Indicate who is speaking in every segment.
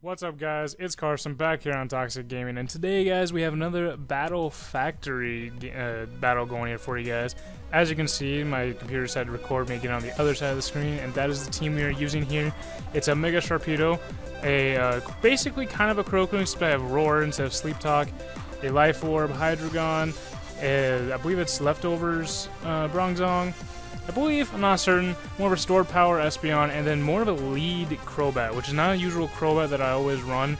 Speaker 1: What's up, guys? It's Carson back here on Toxic Gaming, and today, guys, we have another Battle Factory battle going here for you guys. As you can see, my computer decided to record me again on the other side of the screen, and that is the team we are using here. It's a Mega Sharpedo, basically kind of a Crocoon, except I have Roar instead of Sleep Talk, a Life Orb, Hydreigon, I believe it's Leftovers Bronzong, I believe, I'm not certain, more Restored Power Espeon, and then more of a lead Crobat, which is not a usual Crobat that I always run.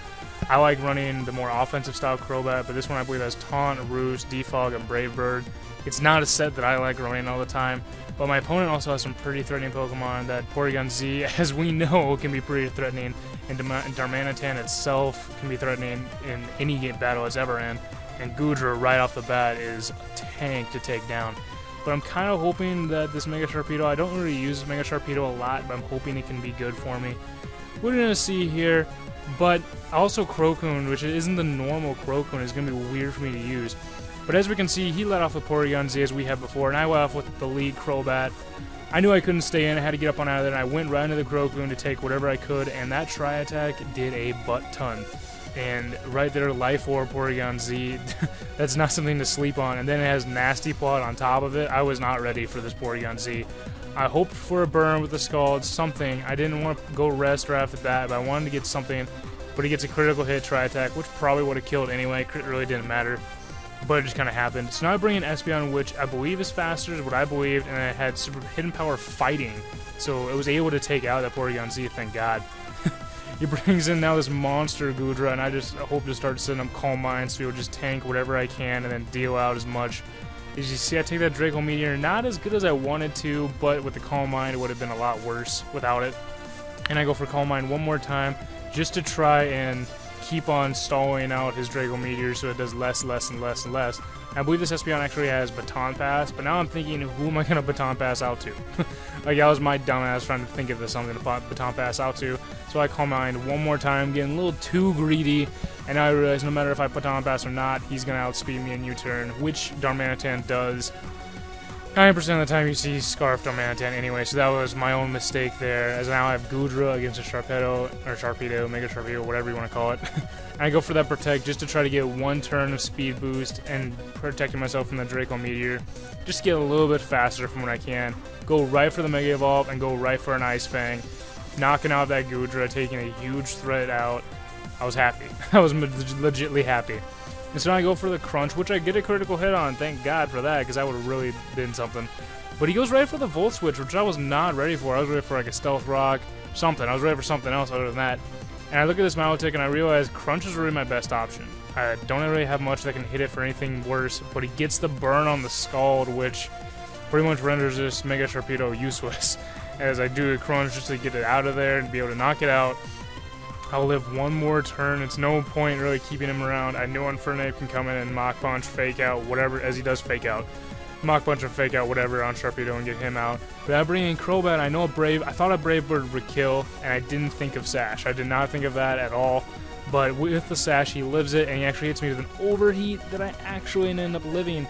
Speaker 1: I like running the more offensive style Crobat, but this one I believe has Taunt, Roost, Defog, and Brave Bird. It's not a set that I like running all the time, but my opponent also has some pretty threatening Pokemon. That Porygon Z, as we know, can be pretty threatening, and Darmanitan itself can be threatening in any game battle it's ever in, and Goodra right off the bat is a tank to take down. But I'm kind of hoping that this Mega Sharpedo, I don't really use Mega Sharpedo a lot, but I'm hoping it can be good for me. We're going to see here, but also Crocoon, which isn't the normal Crocoon, is going to be weird for me to use. But as we can see, he let off the Porygon Z as we have before, and I let off with the lead Crobat. I knew I couldn't stay in, I had to get up on out of there, and I went right into the Crocoon to take whatever I could, and that Tri-Attack did a butt-ton. And right there, Life Orb, Porygon Z, that's not something to sleep on. And then it has Nasty Plot on top of it. I was not ready for this Porygon Z. I hoped for a burn with the Scald, something. I didn't want to go rest right after that, but I wanted to get something. But he gets a critical hit Tri-Attack, which probably would have killed anyway. Crit really didn't matter. But it just kind of happened. So now I bring in Espeon, which I believe is faster, is what I believed, and it had super hidden power fighting. So it was able to take out that Porygon Z, thank God. He brings in now this monster Goodra, and I just hope to start setting up Calm Mind so he'll just tank whatever I can and then deal out as much. As you see, I take that Draco Meteor, not as good as I wanted to, but with the Calm Mind it would have been a lot worse without it. And I go for Calm Mind one more time just to try and keep on stalling out his Draco Meteor so it does less and less. I believe this Espeon actually has Baton Pass, but now I'm thinking, who am I going to Baton Pass out to? Like, that was my dumbass trying to think of something to Baton Pass out to. So I Calm Mind one more time, getting a little too greedy, and now I realize no matter if I Baton Pass or not, he's going to outspeed me in U-turn, which Darmanitan does. 90% of the time you see Scarf Darmanitan anyway, so that was my own mistake there, as now I have Goodra against a Sharpedo, or Sharpedo, Mega Sharpedo, whatever you want to call it. I go for that Protect just to try to get one turn of speed boost and protecting myself from the Draco Meteor. Just get a little bit faster from what I can. Go right for the Mega Evolve and go right for an Ice Fang. Knocking out that Goodra, taking a huge threat out. I was happy. I was legitly happy. And so now I go for the Crunch, which I get a critical hit on. Thank God for that, because that would have really been something. But he goes right for the Volt Switch, which I was not ready for. I was ready for like a Stealth Rock, something. I was ready for something else other than that. And I look at this Milotic and I realize Crunch is really my best option. I don't really have much that can hit it for anything worse, but he gets the burn on the Scald, which pretty much renders this Mega Sharpedo useless. As I do a Crunch just to get it out of there and be able to knock it out. I'll live one more turn. It's no point really keeping him around. I know Infernape can come in and Mach Punch, Fake Out, whatever, as he does Fake Out. Mach Punch and Fake Out, whatever, on Sharpedo and get him out. But I bring in Crobat. I know I thought a Brave Bird would kill, and I didn't think of Sash. I did not think of that at all. But with the Sash, he lives it, and he actually hits me with an Overheat that I actually end up living.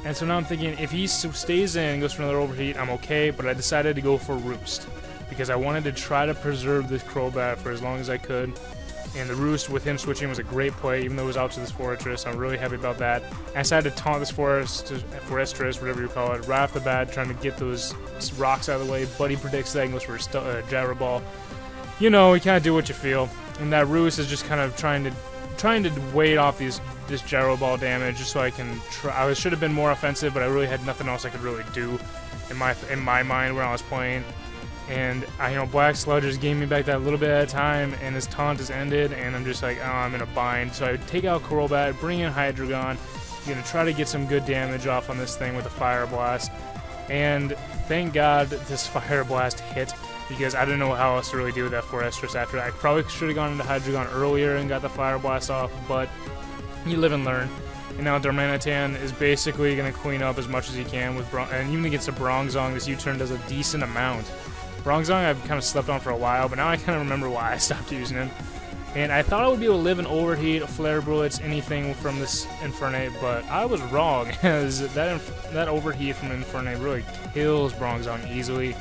Speaker 1: And so now I'm thinking, if he stays in and goes for another Overheat, I'm okay, but I decided to go for Roost, because I wanted to try to preserve this Crobat for as long as I could. And the Roost with him switching was a great play, even though it was out to this Fortress. I'm really happy about that. I decided to taunt this Fortress, whatever you call it, right off the bat, trying to get those rocks out of the way. Buddy predicts that and goes for a Gyro Ball. You know, you kind of do what you feel. And that Roost is just kind of trying to wait off this Gyro Ball damage just so I can try. I should have been more offensive, but I really had nothing else I could really do in my mind when I was playing. And Black Sludge just gave me back that little bit at a time, and his taunt is ended, and I'm just like, oh, I'm in a bind. So I take out Crobat, bring in Hydreigon, gonna try to get some good damage off on this thing with a Fire Blast. And thank God this Fire Blast hit, because I didn't know how else to really deal with that Fortress after that. I probably should have gone into Hydreigon earlier and got the Fire Blast off, but you live and learn. And now Darmanitan is basically going to clean up as much as he can with and even against a Bronzong, this U-turn does a decent amount. Bronzong I've kind of slept on for a while, but now I kind of remember why I stopped using him. And I thought I would be able to live an Overheat, Flare Bullets, anything from this Infernape, but I was wrong, as that Overheat from Infernape really kills Bronzong easily.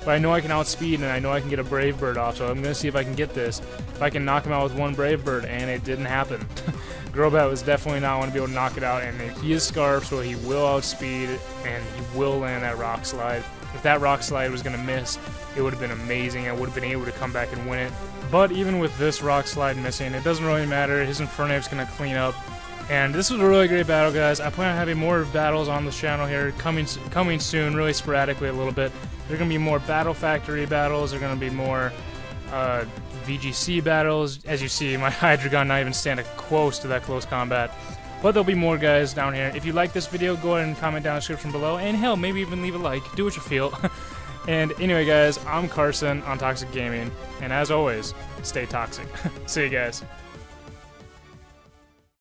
Speaker 1: but I know I can outspeed and I know I can get a Brave Bird off, so I'm going to see if I can get this. If I can knock him out with one Brave Bird, and it didn't happen. Grobat was definitely not going to be able to knock it out, and he is Scarf, so he will outspeed, and he will land that Rock Slide. If that Rock Slide was going to miss, it would have been amazing. I would have been able to come back and win it. But even with this Rock Slide missing, it doesn't really matter. His Infernape's going to clean up. And this was a really great battle, guys. I plan on having more battles on the channel here, coming soon, really sporadically a little bit. There are going to be more Battle Factory battles. There are going to be more VGC battles. As you see, my Hydreigon not even standing close to that close combat. But there'll be more, guys, down here. If you like this video, go ahead and comment down in the description below. And hell, maybe even leave a like. Do what you feel. And anyway, guys, I'm Carson on Toxic Gaming. And as always, stay toxic. See you guys.